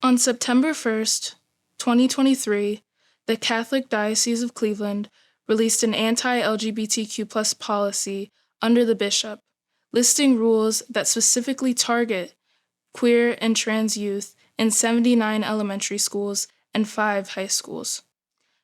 On September 1st, 2023, the Catholic Diocese of Cleveland released an anti-LGBTQ+ policy under the bishop, listing rules that specifically target queer and trans youth in 79 elementary schools and 5 high schools.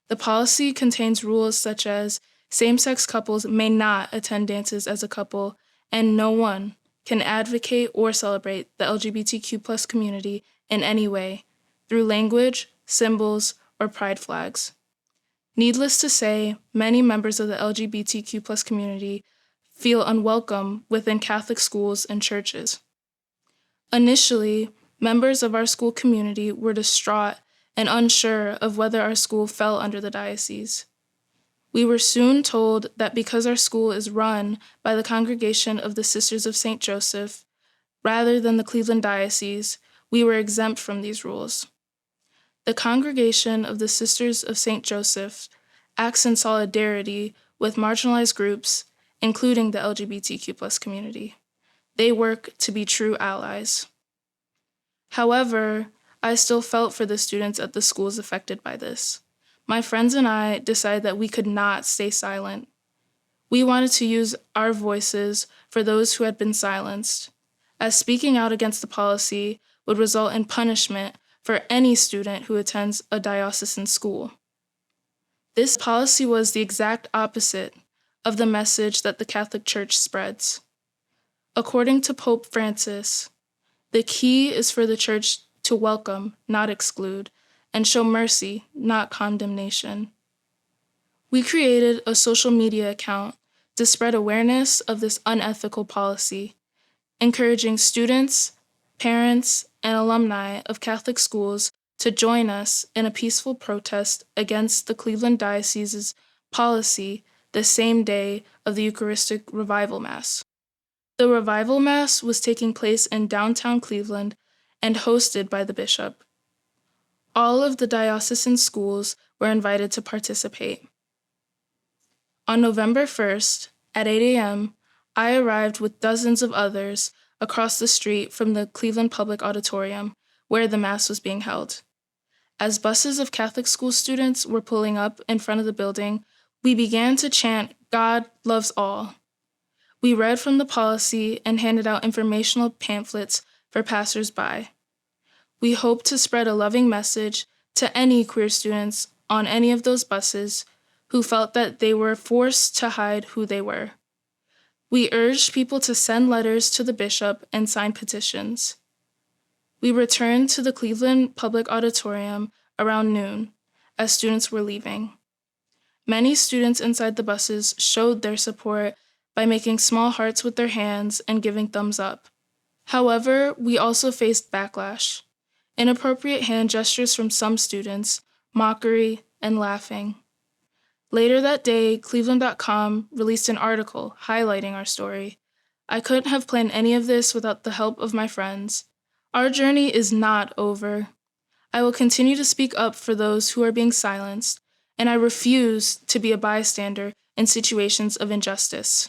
The policy contains rules such as same-sex couples may not attend dances as a couple, and no one can advocate or celebrate the LGBTQ+ community in any way, through language, symbols, or pride flags. Needless to say, many members of the LGBTQ+ community feel unwelcome within Catholic schools and churches. Initially, members of our school community were distraught and unsure of whether our school fell under the diocese. We were soon told that because our school is run by the Congregation of the Sisters of St. Joseph, rather than the Cleveland Diocese, we were exempt from these rules. The Congregation of the Sisters of St. Joseph acts in solidarity with marginalized groups, including the LGBTQ+ community. They work to be true allies. However, I still felt for the students at the schools affected by this. My friends and I decided that we could not stay silent. We wanted to use our voices for those who had been silenced, as speaking out against the policy would result in punishment for any student who attends a diocesan school. This policy was the exact opposite of the message that the Catholic Church spreads. According to Pope Francis, the key is for the Church to welcome, not exclude, and show mercy, not condemnation. We created a social media account to spread awareness of this unethical policy, encouraging students, parents, and alumni of Catholic schools to join us in a peaceful protest against the Cleveland Diocese's policy the same day of the Eucharistic Revival Mass. The Revival Mass was taking place in downtown Cleveland and hosted by the bishop. All of the diocesan schools were invited to participate. On November 1st, at 8 a.m., I arrived with dozens of others across the street from the Cleveland Public Auditorium, where the Mass was being held. As buses of Catholic school students were pulling up in front of the building, we began to chant, "God loves all." We read from the policy and handed out informational pamphlets for passers-by. We hope to spread a loving message to any queer students on any of those buses who felt that they were forced to hide who they were. We urged people to send letters to the bishop and sign petitions. We returned to the Cleveland Public Auditorium around noon as students were leaving. Many students inside the buses showed their support by making small hearts with their hands and giving thumbs up. However, we also faced backlash, inappropriate hand gestures from some students, mockery, and laughing. Later that day, Cleveland.com released an article highlighting our story. I couldn't have planned any of this without the help of my friends. Our journey is not over. I will continue to speak up for those who are being silenced, and I refuse to be a bystander in situations of injustice.